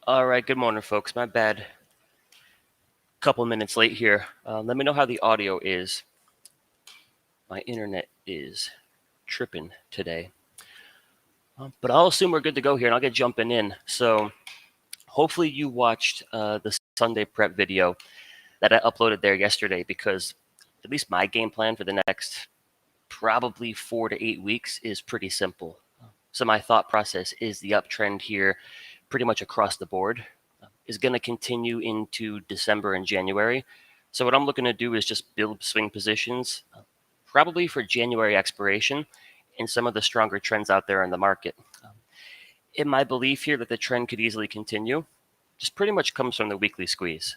All right, good morning, folks. My bad. Couple minutes late here. Let me know how the audio is. My internet is tripping today. But I'll assume we're good to go here, and I'll get jumping in. So hopefully you watched the Sunday prep video that I uploaded there yesterday, because at least my game plan for the next probably 4 to 8 weeks is pretty simple. So my thought process is the uptrend here pretty much across the board is going to continue into December and January. So what I'm looking to do is just build swing positions, probably for January expiration, in some of the stronger trends out there in the market. In my belief here that the trend could easily continue, just pretty much comes from the weekly squeeze.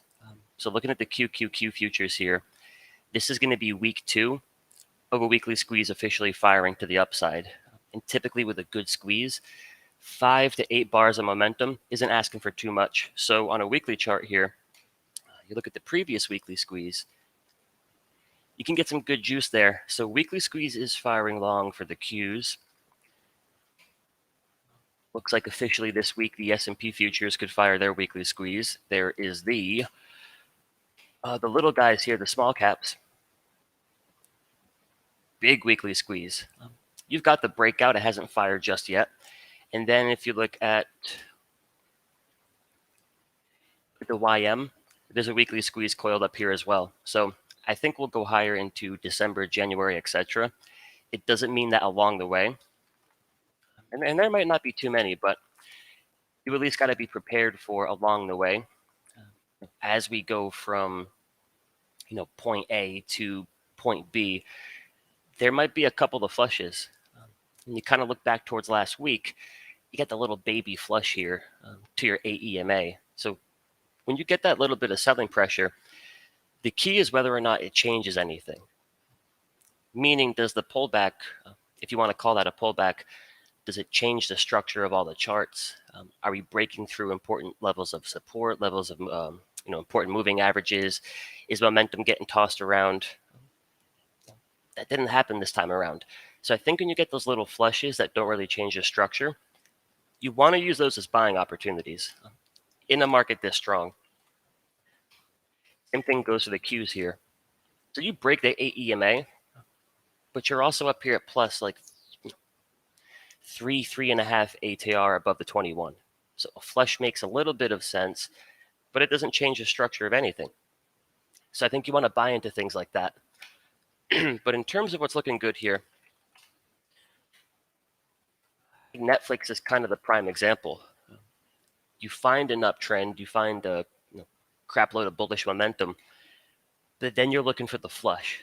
So looking at the QQQ futures here, this is going to be week 2 of a weekly squeeze officially firing to the upside. And typically with a good squeeze, 5 to 8 bars of momentum isn't asking for too much. So on a weekly chart here, you look at the previous weekly squeeze, you can get some good juice there. So weekly squeeze is firing long for the Qs. Looks like officially this week the S&P futures could fire their weekly squeeze. There is the little guys here, the small caps. Big weekly squeeze. You've got the breakout. It hasn't fired just yet. And then if you look at the YM, there's a weekly squeeze coiled up here as well. So I think we'll go higher into December, January, etc. It doesn't mean that along the way, and there might not be too many, but you at least got to be prepared for along the way as we go from point A to point B. There might be a couple of flushes. And you kind of look back towards last week, you get the little baby flush here to your AEMA. So when you get that little bit of selling pressure, the key is whether or not it changes anything. Meaning, does the pullback, if you want to call that a pullback, does it change the structure of all the charts? Are we breaking through important levels of support, levels of important moving averages? Is momentum getting tossed around? That didn't happen this time around. So I think when you get those little flushes that don't really change the structure, you want to use those as buying opportunities in a market this strong. Same thing goes for the Qs here. So you break the AEMA, but you're also up here at plus like 3.5 ATR above the 21. So a flush makes a little bit of sense, but it doesn't change the structure of anything. So I think you want to buy into things like that. But in terms of what's looking good here, Netflix is kind of the prime example. You find an uptrend, you find a crap load of bullish momentum, but then you're looking for the flush.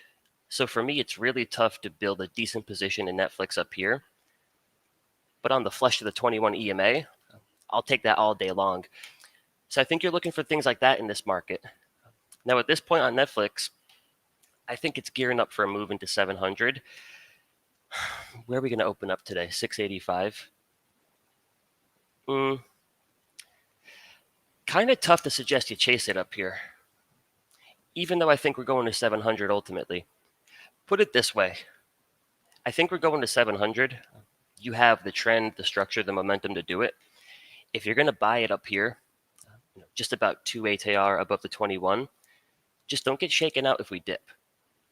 So for me, it's really tough to build a decent position in Netflix up here. But on the flush to the 21 EMA, I'll take that all day long. So I think you're looking for things like that in this market. Now, at this point on Netflix, I think it's gearing up for a move into 700. Where are we going to open up today? 685. Kind of tough to suggest you chase it up here, even though I think we're going to 700 ultimately. Put it this way. I think we're going to 700. You have the trend, the structure, the momentum to do it. If you're going to buy it up here, just about 2 ATR above the 21, just don't get shaken out if we dip.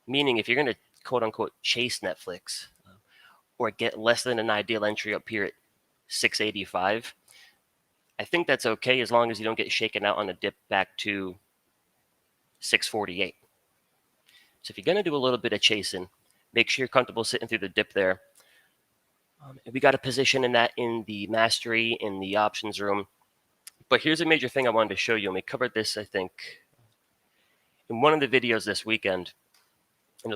Meaning if you're going to quote unquote chase Netflix or get less than an ideal entry up here at 685, I think that's okay as long as you don't get shaken out on a dip back to 648. So if you're going to do a little bit of chasing, make sure you're comfortable sitting through the dip there. We got a position in that in the mastery, in the options room. But here's a major thing I wanted to show you, and we covered this, I think, in one of the videos this weekend.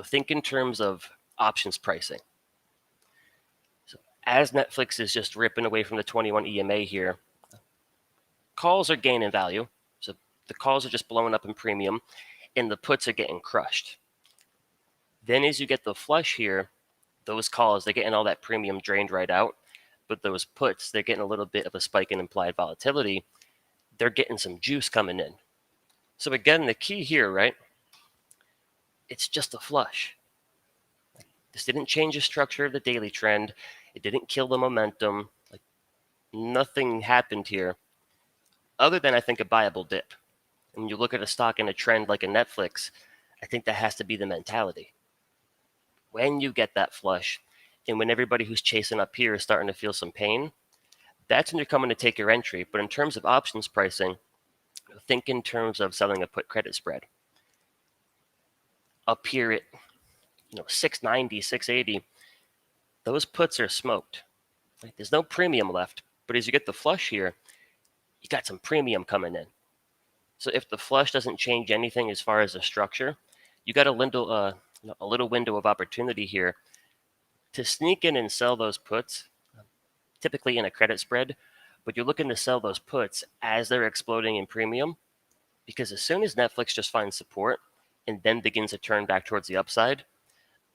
Think in terms of options pricing. So as Netflix is just ripping away from the 21 EMA here, calls are gaining value. So the calls are just blowing up in premium, and the puts are getting crushed. Then as you get the flush here, those calls, they're getting all that premium drained right out. But those puts, they're getting a little bit of a spike in implied volatility. They're getting some juice coming in. So again, the key here, right? It's just a flush. This didn't change the structure of the daily trend. It didn't kill the momentum. Nothing happened here. other than I think a buyable dip. And when you look at a stock and a trend like a Netflix, I think that has to be the mentality. When you get that flush, and when everybody who's chasing up here is starting to feel some pain, that's when you're coming to take your entry. But in terms of options pricing, think in terms of selling a put credit spread. Up here at 690, 680, those puts are smoked. Like, there's no premium left. But as you get the flush here, you got some premium coming in. So if the flush doesn't change anything as far as the structure, you got a little window of opportunity here to sneak in and sell those puts, typically in a credit spread, but you're looking to sell those puts as they're exploding in premium, because as soon as Netflix just finds support and then begins to turn back towards the upside,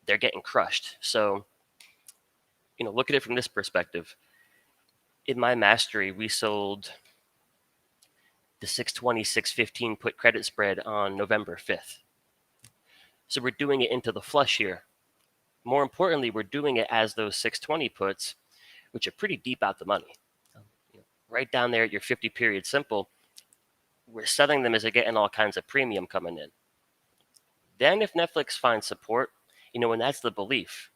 they're getting crushed. So, look at it from this perspective. In my mastery, we sold the 620, 615 put credit spread on November 5th. So we're doing it into the flush here. More importantly, we're doing it as those 620 puts, which are pretty deep out the money. Right down there at your 50 period simple, we're selling them as they're getting all kinds of premium coming in. Then if Netflix finds support, and that's the belief,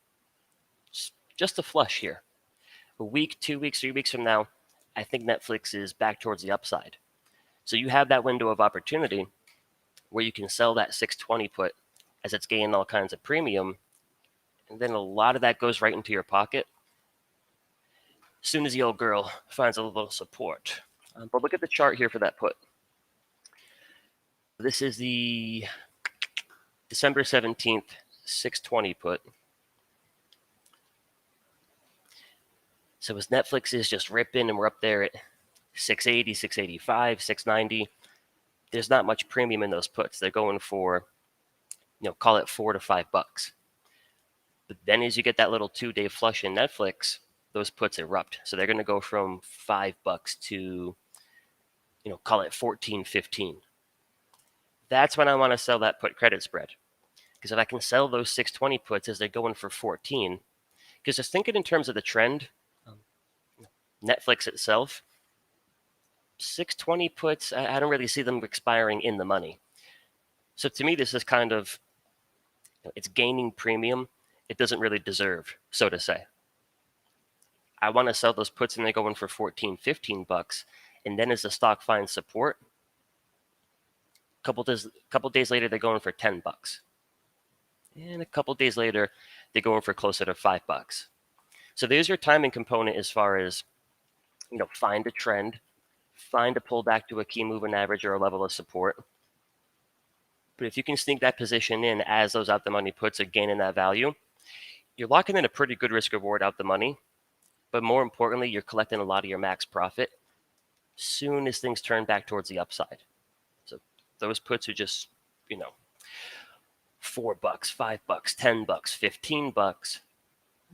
just a flush here. A week, 2 weeks, 3 weeks from now, I think Netflix is back towards the upside. So you have that window of opportunity where you can sell that 620 put as it's gaining all kinds of premium, and then a lot of that goes right into your pocket as soon as the old girl finds a little support. But look at the chart here for that put. This is the December 17th, 620 put. So as Netflix is just ripping and we're up there at 680, 685, 690, there's not much premium in those puts. They're going for, call it $4 to $5. But then as you get that little 2-day flush in Netflix, those puts erupt. So they're going to go from $5 to, call it 14, 15. That's when I want to sell that put credit spread. Because if I can sell those 620 puts as they're going for 14, because just thinking in terms of the trend, Netflix itself, 620 puts, I don't really see them expiring in the money. So to me, this is kind of, it's gaining premium it doesn't really deserve, so to say. I want to sell those puts and they're going for 14, 15 bucks. And then as the stock finds support, a couple days later, they're going for 10 bucks. And a couple days later, they're going for closer to $5. So there's your timing component as far as, find a trend, find a pullback to a key moving average or a level of support. But if you can sneak that position in as those out the money puts are gaining that value, you're locking in a pretty good risk reward out the money. But more importantly, you're collecting a lot of your max profit soon as things turn back towards the upside. So those puts are just, $4, $5, $10, $15,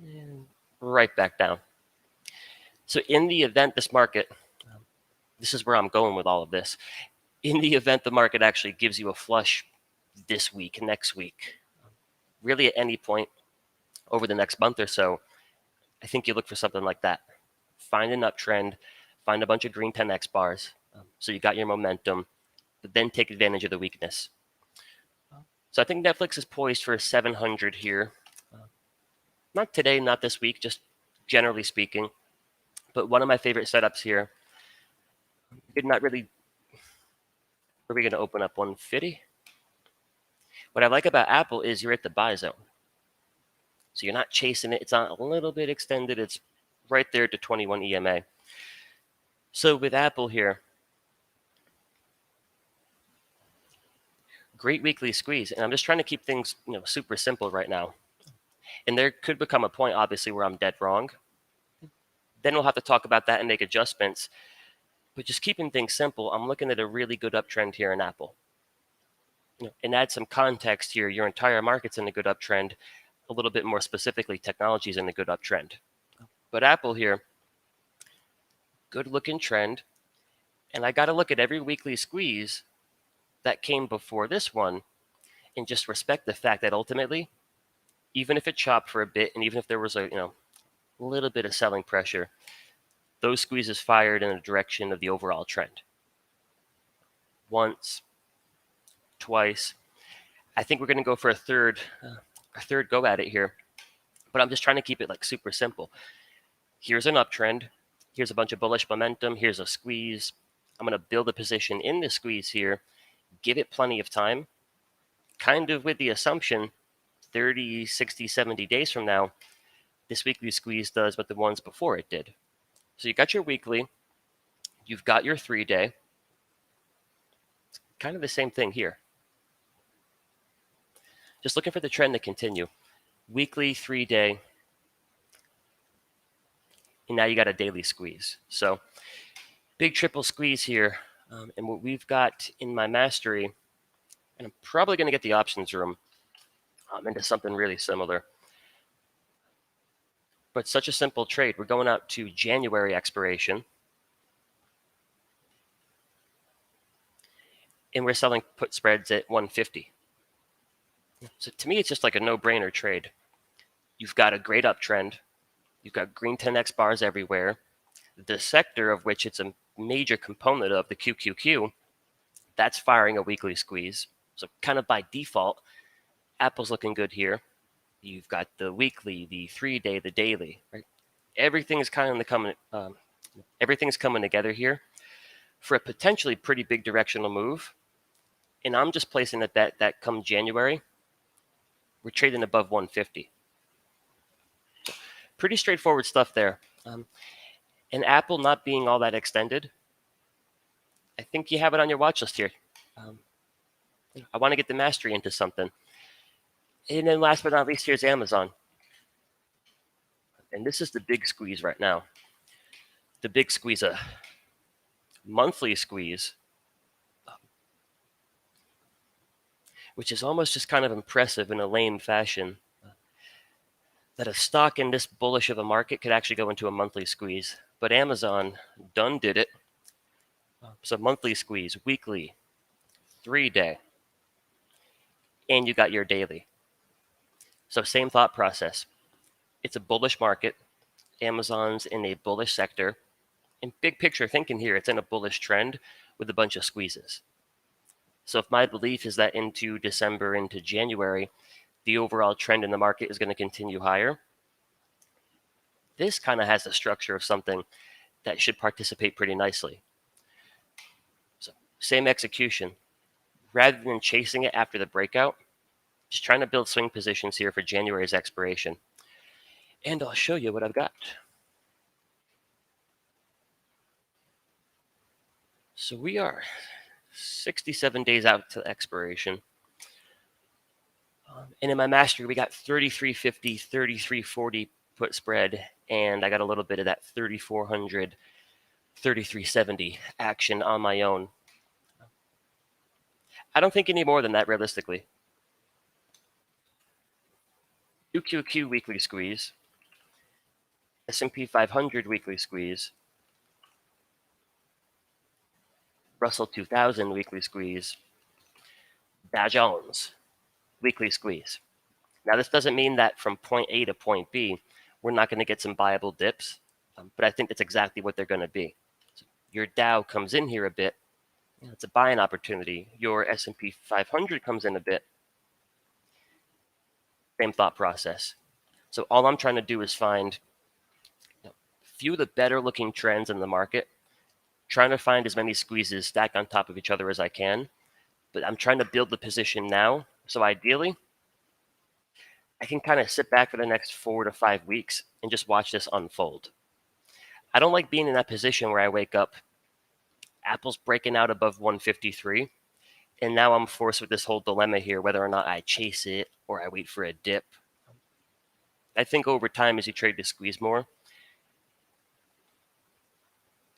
and right back down. So in the event this market, this is where I'm going with all of this. In the event the market actually gives you a flush this week, next week, really at any point over the next month or so, I think you look for something like that. Find an uptrend, find a bunch of green 10x bars, so you got your momentum, but then take advantage of the weakness. So I think Netflix is poised for 700 here. Not today, not this week, just generally speaking. But one of my favorite setups here, did not really, are we going to open up 150? What I like about Apple is you're at the buy zone. So you're not chasing it. It's on a little bit extended. It's right there to 21 EMA. So with Apple here, great weekly squeeze. And I'm just trying to keep things, super simple right now. And there could become a point, obviously, where I'm dead wrong. Then we'll have to talk about that and make adjustments. But just keeping things simple, I'm looking at a really good uptrend here in Apple. And add some context here. Your entire market's in a good uptrend. A little bit more specifically, technology is in a good uptrend. But Apple here, good looking trend. And I got to look at every weekly squeeze that came before this one and just respect the fact that ultimately, even if it chopped for a bit and even if there was a little bit of selling pressure, those squeezes fired in the direction of the overall trend. once, twice. I think we're going to go for a third go at it here. But I'm just trying to keep it like super simple. Here's an uptrend. Here's a bunch of bullish momentum. Here's a squeeze. I'm going to build a position in the squeeze here, give it plenty of time, kind of with the assumption 30, 60, 70 days from now, this weekly squeeze does what the ones before it did. So you got your weekly, you've got your 3-day. It's kind of the same thing here. Just looking for the trend to continue. Weekly, 3-day, and now you got a daily squeeze. So big triple squeeze here. And what we've got in my mastery, and I'm probably going to get the options room into something really similar. But such a simple trade. We're going out to January expiration. And we're selling put spreads at 150. So to me, it's just like a no-brainer trade. You've got a great uptrend. You've got green 10x bars everywhere. The sector of which it's a major component of, the QQQ, that's firing a weekly squeeze. So kind of by default, Apple's looking good here. You've got the weekly, the 3-day, the daily. Right? Everything's kind of coming. Everything's coming together here for a potentially pretty big directional move. And I'm just placing a bet that come January, we're trading above 150. So pretty straightforward stuff there. And Apple not being all that extended, I think you have it on your watch list here. I want to get the mastery into something. And then last but not least, here's Amazon. And this is the big squeeze right now. The big squeeze, a monthly squeeze, which is almost just kind of impressive in a lame fashion. That a stock in this bullish of a market could actually go into a monthly squeeze. But Amazon done did it. So monthly squeeze, weekly, 3-day, and you got your daily. So same thought process. It's a bullish market. Amazon's in a bullish sector. And big picture thinking here, it's in a bullish trend with a bunch of squeezes. So if my belief is that into December, into January, the overall trend in the market is going to continue higher, this kind of has the structure of something that should participate pretty nicely. So same execution. Rather than chasing it after the breakout, just trying to build swing positions here for January's expiration. And I'll show you what I've got. So we are 67 days out to expiration. And in my mastery, we got 3350, 3340 put spread, and I got a little bit of that 3400, 3370 action on my own. I don't think any more than that realistically. QQQ weekly squeeze, S&P 500 weekly squeeze, Russell 2000 weekly squeeze, Dow Jones weekly squeeze. Now, this doesn't mean that from point A to point B, we're not going to get some viable dips, but I think that's exactly what they're going to be. So your Dow comes in here a bit, it's a buying opportunity. Your S&P 500 comes in a bit, same thought process. So all I'm trying to do is find a few of the better looking trends in the market, trying to find as many squeezes stacked on top of each other as I can, but I'm trying to build the position now. So ideally, I can kind of sit back for the next 4 to 5 weeks and just watch this unfold. I don't like being in that position where I wake up, Apple's breaking out above 153, and now I'm forced with this whole dilemma here, whether or not I chase it or I wait for a dip. I think over time, as you trade the squeeze more,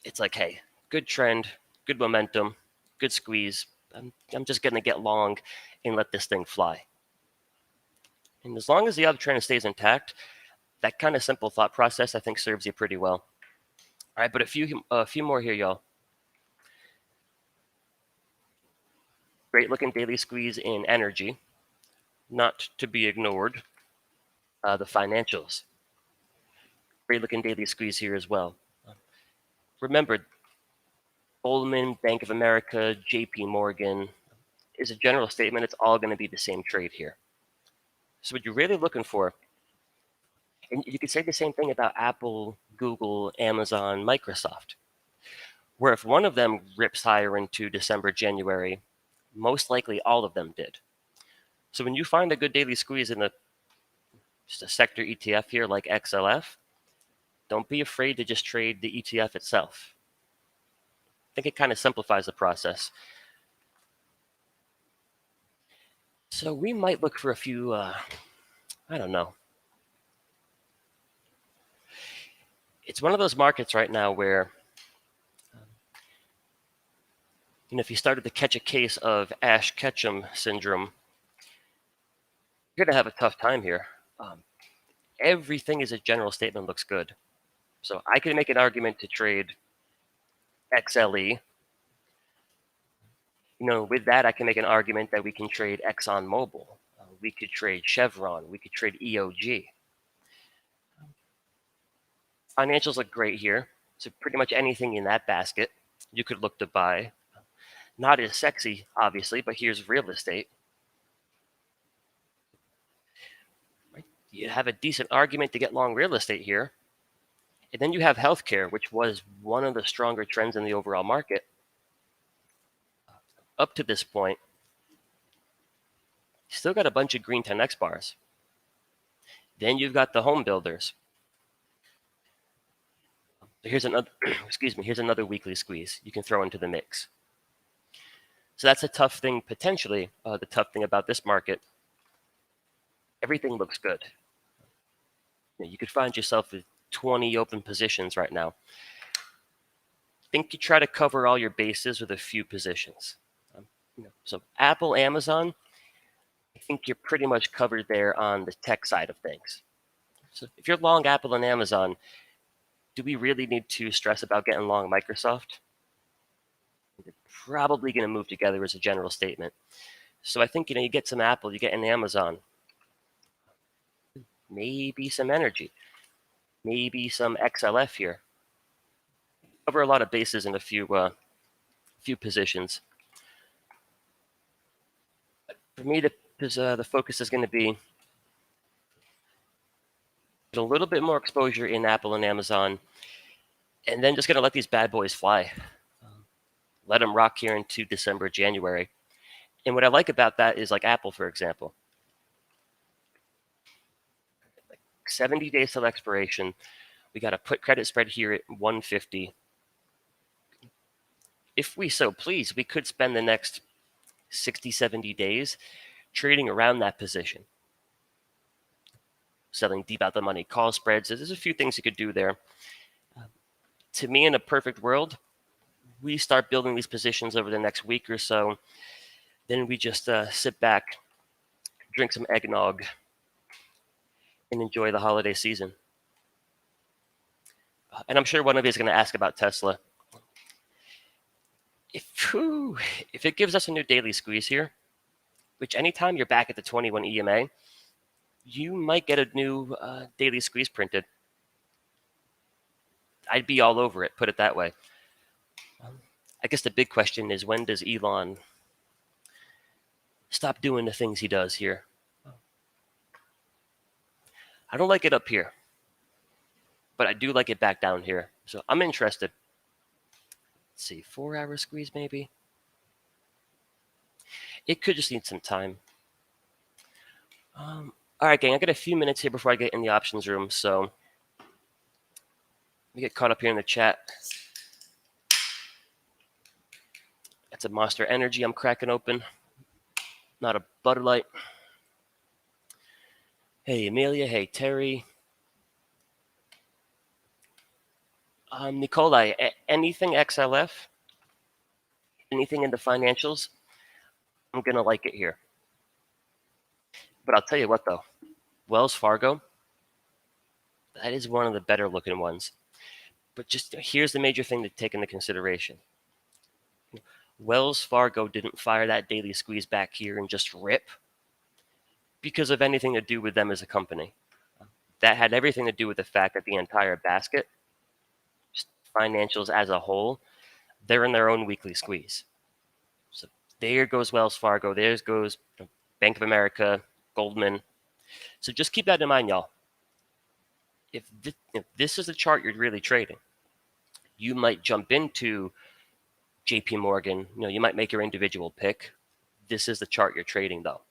it's like, hey, good trend, good momentum, good squeeze. I'm just going to get long and let this thing fly. And as long as the uptrend stays intact, that kind of simple thought process, I think, serves you pretty well. All right, but a few more here, y'all. Great looking daily squeeze in energy, not to be ignored. The financials. Great looking daily squeeze here as well. Remember, Goldman, Bank of America, JP Morgan is a general statement. It's all going to be the same trade here. So what you're really looking for, and you could say the same thing about Apple, Google, Amazon, Microsoft, where if one of them rips higher into December, January, most likely all of them did. So when you find a good daily squeeze in just a sector ETF here like XLF, don't be afraid to just trade the ETF itself. I think it kind of simplifies the process. So we might look for a few, I don't know. It's one of those markets right now where, if you started to catch a case of Ash Ketchum syndrome, you're going to have a tough time here. Everything as a general statement looks good. So I could make an argument to trade XLE. With that, I can make an argument that we can trade ExxonMobil. We could trade Chevron. We could trade EOG. Financials look great here. So pretty much anything in that basket you could look to buy. Not as sexy, obviously, but here's real estate. Right? You have a decent argument to get long real estate here. And then you have healthcare, which was one of the stronger trends in the overall market. Up to this point, you still got a bunch of green 10x bars. Then you've got the home builders. Here's another, here's another weekly squeeze you can throw into the mix. So that's a tough thing potentially. The tough thing about this market, everything looks good. You could find yourself with 20 open positions right now. I think you try to cover all your bases with a few positions. So Apple, Amazon, I think you're pretty much covered there on the tech side of things. So if you're long Apple and Amazon, do we really need to stress about getting long Microsoft? They're probably going to move together as a general statement. So I think, you get some Apple, you get an Amazon, maybe some energy, maybe some XLF here. Cover a lot of bases in a few positions. For me, the focus is going to be a little bit more exposure in Apple and Amazon, and then just going to let these bad boys fly. Let them rock here into December, January. And what I like about that is like Apple, for example. 70 days till expiration. We got a put credit spread here at 150. If we so please, we could spend the next 60, 70 days trading around that position. Selling deep out the money call spreads. There's a few things you could do there. To me, in a perfect world, we start building these positions over the next week or so. Then we just sit back, drink some eggnog, and enjoy the holiday season. And I'm sure one of you is going to ask about Tesla. If it gives us a new daily squeeze here, which anytime you're back at the 21 EMA, you might get a new daily squeeze printed. I'd be all over it, put it that way. I guess the big question is, when does Elon stop doing the things he does here? I don't like it up here, but I do like it back down here. So I'm interested. Let's see, 4-hour squeeze maybe? It could just need some time. All right, gang, I got a few minutes here before I get in the options room, so let me get caught up here in the chat. That's a Monster Energy I'm cracking open, not a Bud Light. Hey, Amelia. Hey, Terry. Nikolai, anything XLF? Anything in the financials? I'm going to like it here. But I'll tell you what, though. Wells Fargo, that is one of the better looking ones. But just here's the major thing to take into consideration. Wells Fargo didn't fire that daily squeeze back here and just rip because of anything to do with them as a company. That had everything to do with the fact that the entire basket, just financials as a whole, they're in their own weekly squeeze. So there goes Wells Fargo. There goes Bank of America, Goldman. So just keep that in mind, y'all. If this is a chart you're really trading, you might jump into JP Morgan. You might make your individual pick. This is the chart you're trading, though.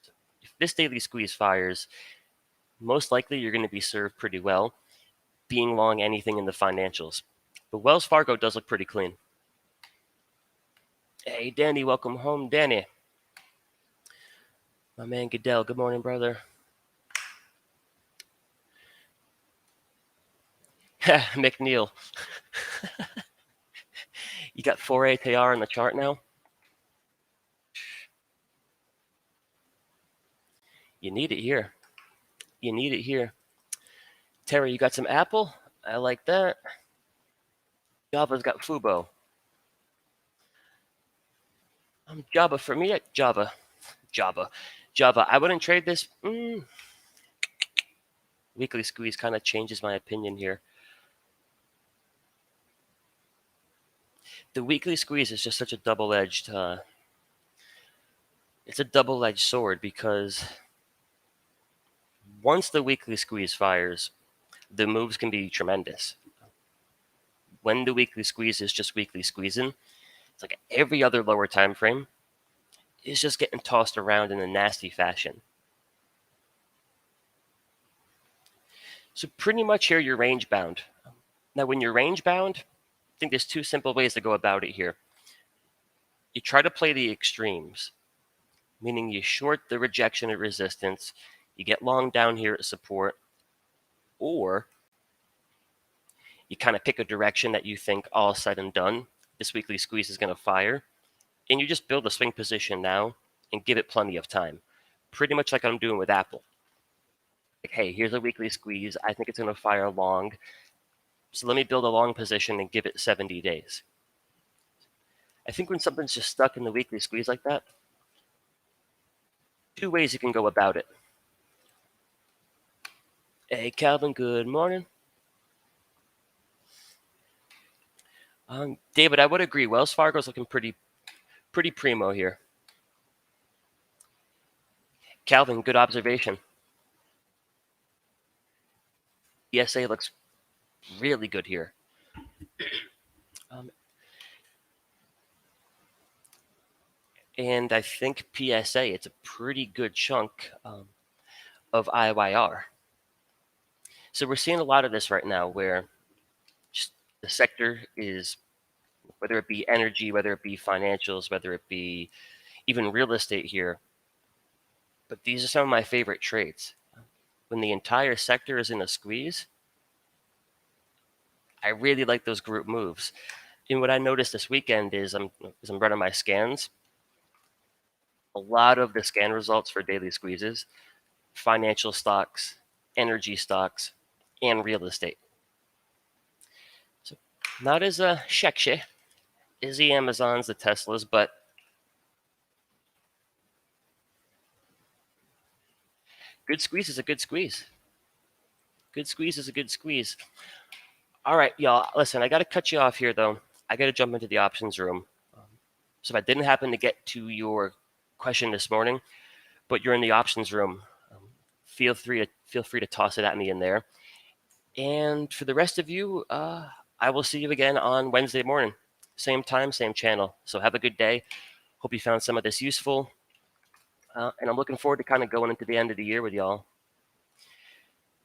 So if this daily squeeze fires, most likely you're going to be served pretty well being long anything in the financials. But Wells Fargo does look pretty clean. Hey, Danny, welcome home, Danny. My man Goodell, good morning, brother. McNeil. You got 4 ATR in the chart now? You need it here. You need it here. Terry, you got some Apple? I like that. Java's got Fubo. Java for me, Java. I wouldn't trade this. Weekly squeeze kind of changes my opinion here. The weekly squeeze is just such a double-edged. It's a double-edged sword because once the weekly squeeze fires, the moves can be tremendous. When the weekly squeeze is just weekly squeezing, it's like every other lower time frame is just getting tossed around in a nasty fashion. So pretty much here you're range bound. Now when you're range bound, I think there's two simple ways to go about it here. You try to play the extremes, meaning you short the rejection of resistance, you get long down here at support, or you kind of pick a direction that you think all said and done, this weekly squeeze is going to fire, and you just build a swing position now and give it plenty of time. Pretty much like I'm doing with Apple. Like, hey, here's a weekly squeeze. I think it's going to fire long. So let me build a long position and give it 70 days. I think when something's just stuck in the weekly squeeze like that, two ways you can go about it. Hey, Calvin, good morning. David, I would agree. Wells Fargo's looking pretty primo here. Calvin, good observation. ESA looks really good here. And I think PSA, it's a pretty good chunk of IYR. So we're seeing a lot of this right now where just the sector is, whether it be energy, whether it be financials, whether it be even real estate here. But these are some of my favorite trades. When the entire sector is in a squeeze, I really like those group moves. And what I noticed this weekend is I'm running my scans. A lot of the scan results for daily squeezes, financial stocks, energy stocks, and real estate. So not as sexy as the Amazons, the Teslas, but good squeeze is a good squeeze. Good squeeze is a good squeeze. All right, y'all. Listen, I got to cut you off here, though. I got to jump into the options room. So if I didn't happen to get to your question this morning, but you're in the options room, feel free to toss it at me in there. And for the rest of you, I will see you again on Wednesday morning, same time, same channel. So have a good day. Hope you found some of this useful. And I'm looking forward to kind of going into the end of the year with y'all.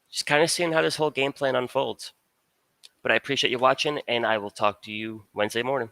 Just kind of seeing how this whole game plan unfolds. But I appreciate you watching, and I will talk to you Wednesday morning.